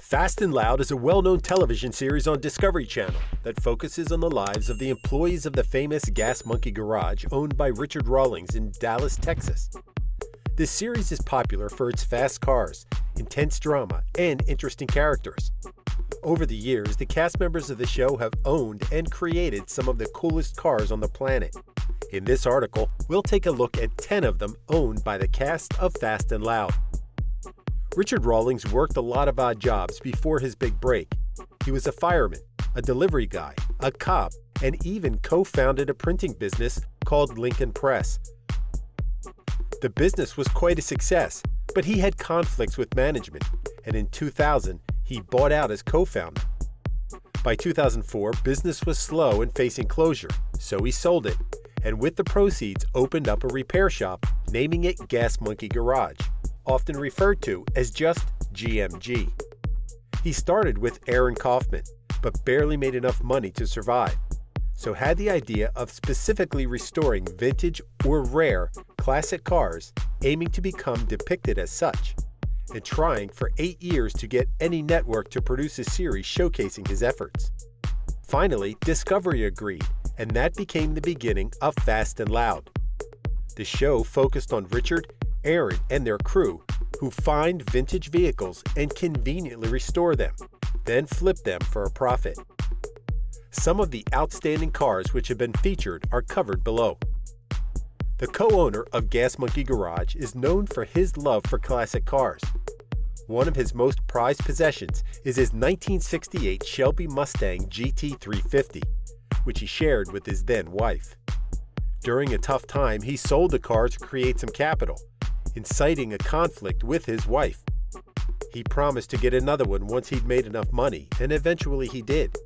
Fast and Loud is a well-known television series on Discovery Channel that focuses on the lives of the employees of the famous Gas Monkey Garage owned by Richard Rawlings in Dallas, Texas. This series is popular for its fast cars, intense drama, and interesting characters. Over the years, the cast members of the show have owned and created some of the coolest cars on the planet. In this article, we'll take a look at 10 of them owned by the cast of Fast and Loud. Richard Rawlings worked a lot of odd jobs before his big break. He was a fireman, a delivery guy, a cop, and even co-founded a printing business called Lincoln Press. The business was quite a success, but he had conflicts with management, and in 2000, he bought out his co-founder. By 2004, business was slow and facing closure, so he sold it, and with the proceeds opened up a repair shop, naming it Gas Monkey Garage, often referred to as just GMG. He started with Aaron Kaufman, but barely made enough money to survive, so had the idea of specifically restoring vintage or rare classic cars, aiming to become depicted as such, and trying for 8 years to get any network to produce a series showcasing his efforts. Finally, Discovery agreed, and that became the beginning of Fast and Loud. The show focused on Richard, Aaron, and their crew, who find vintage vehicles and conveniently restore them, then flip them for a profit. Some of the outstanding cars which have been featured are covered below. The co-owner of Gas Monkey Garage is known for his love for classic cars. One of his most prized possessions is his 1968 Shelby Mustang GT350, which he shared with his then wife. During a tough time, he sold the car to create some capital, inciting a conflict with his wife. He promised to get another one once he'd made enough money, and eventually he did.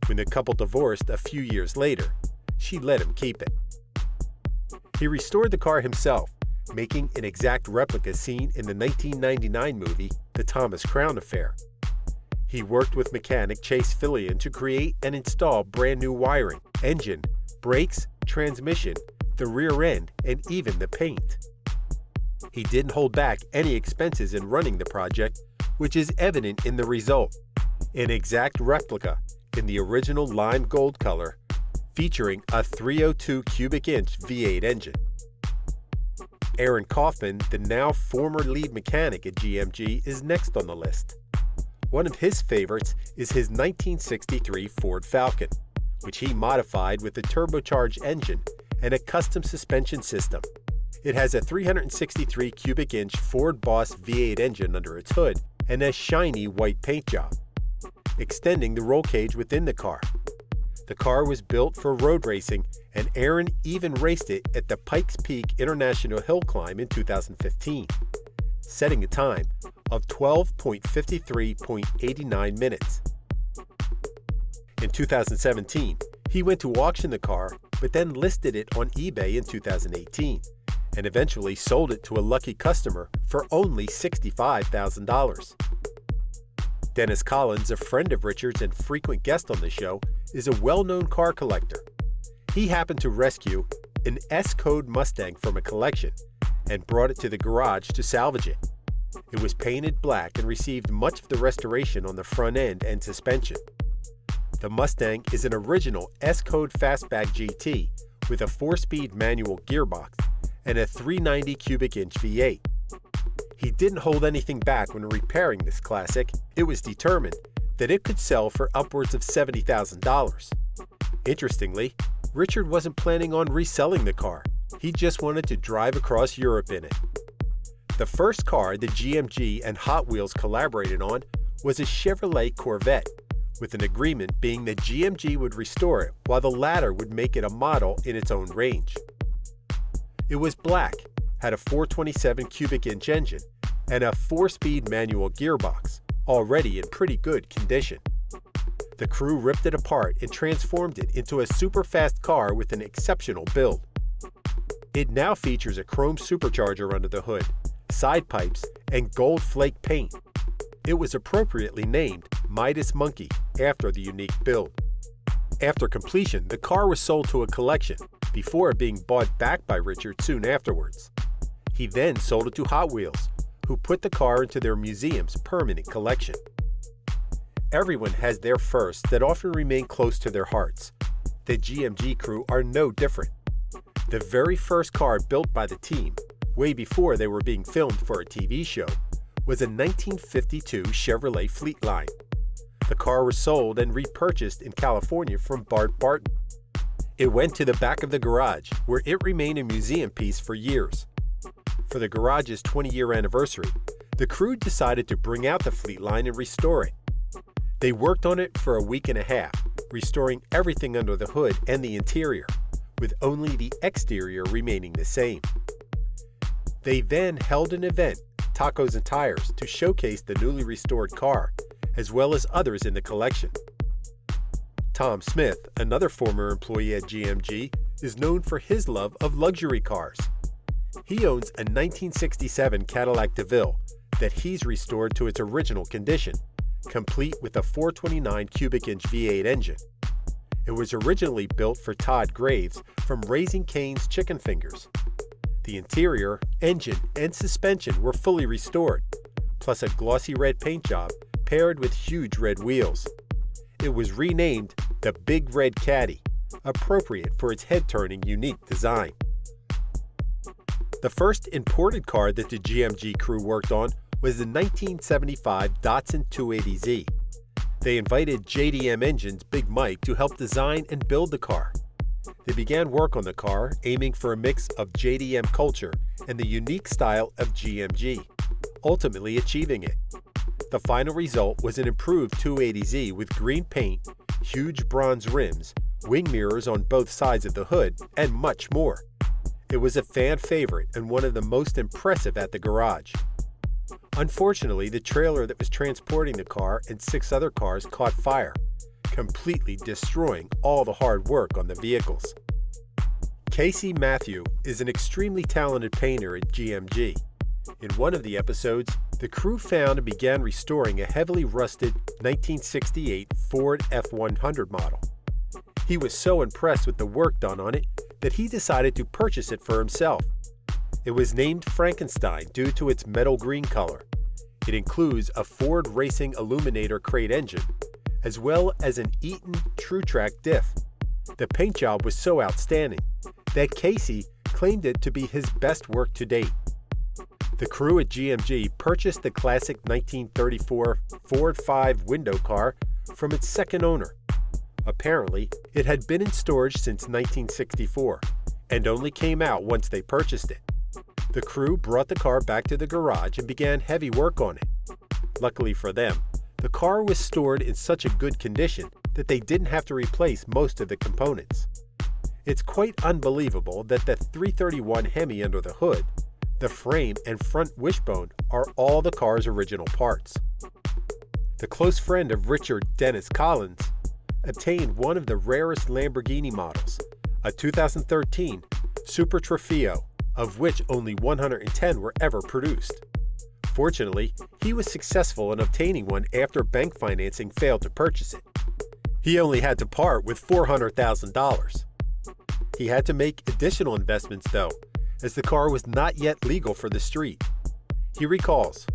When the couple divorced a few years later, she let him keep it. He restored the car himself, making an exact replica seen in the 1999 movie The Thomas Crown Affair. He worked with mechanic Chase Fillion to create and install brand new wiring, engine, brakes, transmission, the rear end, and even the paint. He didn't hold back any expenses in running the project, which is evident in the result, an exact replica in the original lime gold color, featuring a 302 cubic inch V8 engine. Aaron Kaufman, the now former lead mechanic at GMG, is next on the list. One of his favorites is his 1963 Ford Falcon, which he modified with a turbocharged engine and a custom suspension system. It has a 363 cubic inch Ford Boss V8 engine under its hood and a shiny white paint job, extending the roll cage within the car. The car was built for road racing, and Aaron even raced it at the Pikes Peak International Hill Climb in 2015, setting a time of 12.53.89 minutes. In 2017, he went to auction the car, but then listed it on eBay in 2018, and eventually sold it to a lucky customer for only $65,000. Dennis Collins, a friend of Richard's and frequent guest on the show, is a well-known car collector. He happened to rescue an S-Code Mustang from a collection and brought it to the garage to salvage it. It was painted black and received much of the restoration on the front end and suspension. The Mustang is an original S-Code Fastback GT with a 4-speed manual gearbox and a 390 cubic inch V8. He didn't hold anything back when repairing this classic. It was determined that it could sell for upwards of $70,000. Interestingly, Richard wasn't planning on reselling the car. He just wanted to drive across Europe in it. The first car the GMG and Hot Wheels collaborated on was a Chevrolet Corvette, with an agreement being that GMG would restore it while the latter would make it a model in its own range. It was black, had a 427 cubic inch engine, and a 4-speed manual gearbox, already in pretty good condition. The crew ripped it apart and transformed it into a super fast car with an exceptional build. It now features a chrome supercharger under the hood, side pipes, and gold flake paint. It was appropriately named Midas Monkey after the unique build. After completion, the car was sold to a collection before being bought back by Richard soon afterwards. He then sold it to Hot Wheels, who put the car into their museum's permanent collection. Everyone has their firsts that often remain close to their hearts. The GMG crew are no different. The very first car built by the team, way before they were being filmed for a TV show, was a 1952 Chevrolet Fleetline. The car was sold and repurchased in California from Bart Barton. It went to the back of the garage, where it remained a museum piece for years. For the garage's 20-year anniversary, the crew decided to bring out the Fleetline and restore it. They worked on it for a week and a half, restoring everything under the hood and the interior, with only the exterior remaining the same. They then held an event, Tacos and Tires, to showcase the newly restored car, as well as others in the collection. Tom Smith, another former employee at GMG, is known for his love of luxury cars. He owns a 1967 Cadillac DeVille that he's restored to its original condition, complete with a 429 cubic inch V8 engine. It was originally built for Todd Graves from Raising Cane's Chicken Fingers. The interior, engine, and suspension were fully restored, plus a glossy red paint job paired with huge red wheels. It was renamed the Big Red Caddy, appropriate for its head-turning unique design. The first imported car that the GMG crew worked on was the 1975 Datsun 280Z. They invited JDM Engines' Big Mike to help design and build the car. They began work on the car, aiming for a mix of JDM culture and the unique style of GMG, ultimately achieving it. The final result was an improved 280Z with green paint, huge bronze rims, wing mirrors on both sides of the hood, and much more. It was a fan favorite and one of the most impressive at the garage. Unfortunately, the trailer that was transporting the car and 6 other cars caught fire, completely destroying all the hard work on the vehicles. Casey Matthew is an extremely talented painter at GMG. In one of the episodes, the crew found and began restoring a heavily rusted 1968 Ford F-100 model. He was so impressed with the work done on it that he decided to purchase it for himself. It was named Frankenstein due to its metal green color. It includes a Ford Racing Illuminator crate engine, as well as an Eaton TrueTrack diff. The paint job was so outstanding that Casey claimed it to be his best work to date. The crew at GMG purchased the classic 1934 Ford 5 window car from its second owner. Apparently, it had been in storage since 1964 and only came out once they purchased it. The crew brought the car back to the garage and began heavy work on it. Luckily for them, the car was stored in such a good condition that they didn't have to replace most of the components. It's quite unbelievable that the 331 Hemi under the hood, the frame and front wishbone are all the car's original parts. The close friend of Richard, Dennis Collins, obtained one of the rarest Lamborghini models, a 2013 Super Trofeo, of which only 110 were ever produced. Fortunately, he was successful in obtaining one after bank financing failed to purchase it. He only had to part with $400,000. He had to make additional investments though, as the car was not yet legal for the street. He recalls,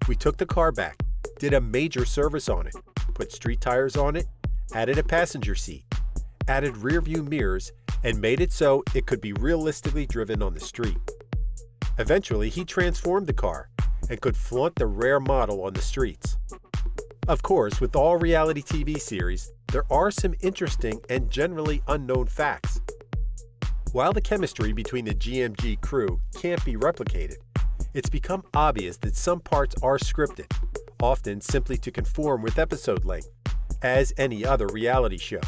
"We took the car back, did a major service on it, put street tires on it, added a passenger seat, added rear view mirrors, and made it so it could be realistically driven on the street." Eventually, he transformed the car and could flaunt the rare model on the streets. Of course, with all reality TV series, there are some interesting and generally unknown facts. While the chemistry between the GMG crew can't be replicated, it's become obvious that some parts are scripted, often simply to conform with episode length, as any other reality show.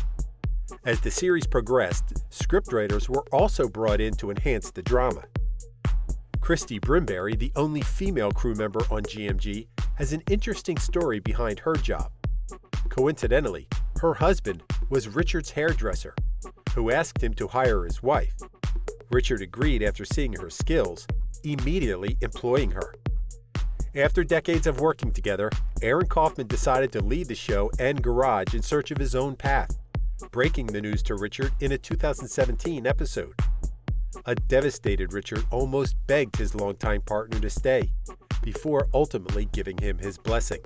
As the series progressed, scriptwriters were also brought in to enhance the drama. Christy Brimberry, the only female crew member on GMG, has an interesting story behind her job. Coincidentally, her husband was Richard's hairdresser, who asked him to hire his wife. Richard agreed after seeing her skills, immediately employing her. After decades of working together, Aaron Kaufman decided to leave the show and garage in search of his own path, breaking the news to Richard in a 2017 episode. A devastated Richard almost begged his longtime partner to stay, before ultimately giving him his blessing.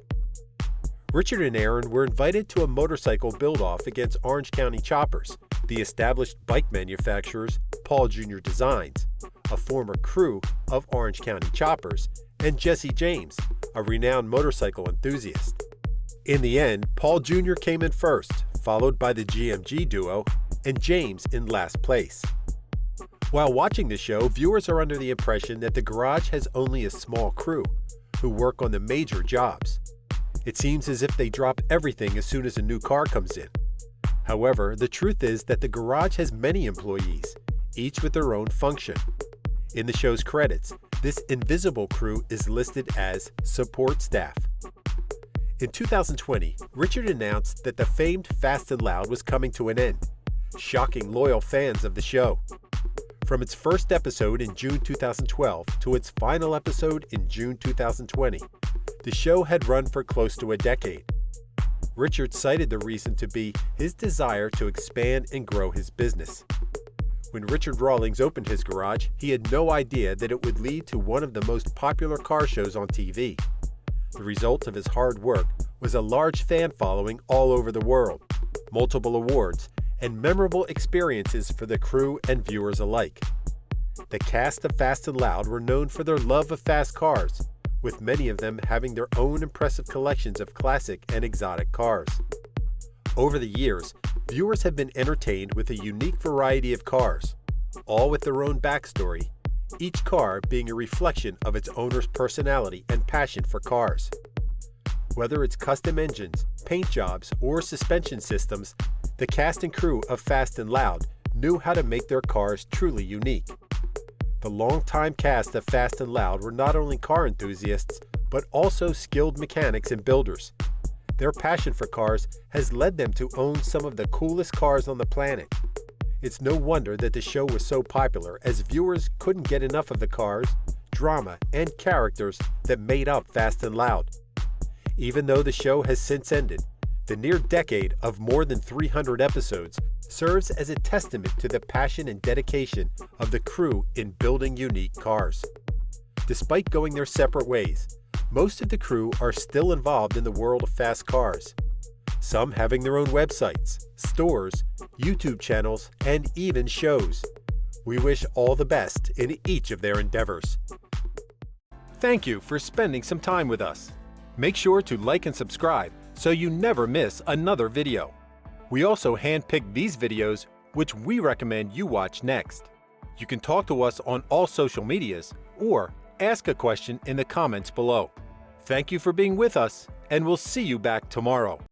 Richard and Aaron were invited to a motorcycle build-off against Orange County Choppers, the established bike manufacturers Paul Jr. Designs, a former crew of Orange County Choppers, and Jesse James, a renowned motorcycle enthusiast. In the end, Paul Jr. came in first, followed by the GMG duo, and James in last place. While watching the show, viewers are under the impression that the garage has only a small crew, who work on the major jobs. It seems as if they drop everything as soon as a new car comes in. However, the truth is that the garage has many employees, each with their own function. In the show's credits, this invisible crew is listed as support staff. In 2020, Richard announced that the famed Fast and Loud was coming to an end, shocking loyal fans of the show. From its first episode in June 2012 to its final episode in June 2020, the show had run for close to a decade. Richard cited the reason to be his desire to expand and grow his business. When Richard Rawlings opened his garage, he had no idea that it would lead to one of the most popular car shows on TV. The result of his hard work was a large fan following all over the world, multiple awards, and memorable experiences for the crew and viewers alike. The cast of Fast and Loud were known for their love of fast cars, with many of them having their own impressive collections of classic and exotic cars. Over the years, viewers have been entertained with a unique variety of cars, all with their own backstory, each car being a reflection of its owner's personality and passion for cars. Whether it's custom engines, paint jobs, or suspension systems, the cast and crew of Fast and Loud knew how to make their cars truly unique. The longtime cast of Fast and Loud were not only car enthusiasts, but also skilled mechanics and builders. Their passion for cars has led them to own some of the coolest cars on the planet. It's no wonder that the show was so popular, as viewers couldn't get enough of the cars, drama, and characters that made up Fast and Loud. Even though the show has since ended, the near decade of more than 300 episodes serves as a testament to the passion and dedication of the crew in building unique cars. Despite going their separate ways, most of the crew are still involved in the world of fast cars, some having their own websites, stores, YouTube channels, and even shows. We wish all the best in each of their endeavors. Thank you for spending some time with us. Make sure to like and subscribe so you never miss another video. We also handpick these videos which we recommend you watch next. You can talk to us on all social medias or ask a question in the comments below. Thank you for being with us, and we'll see you back tomorrow.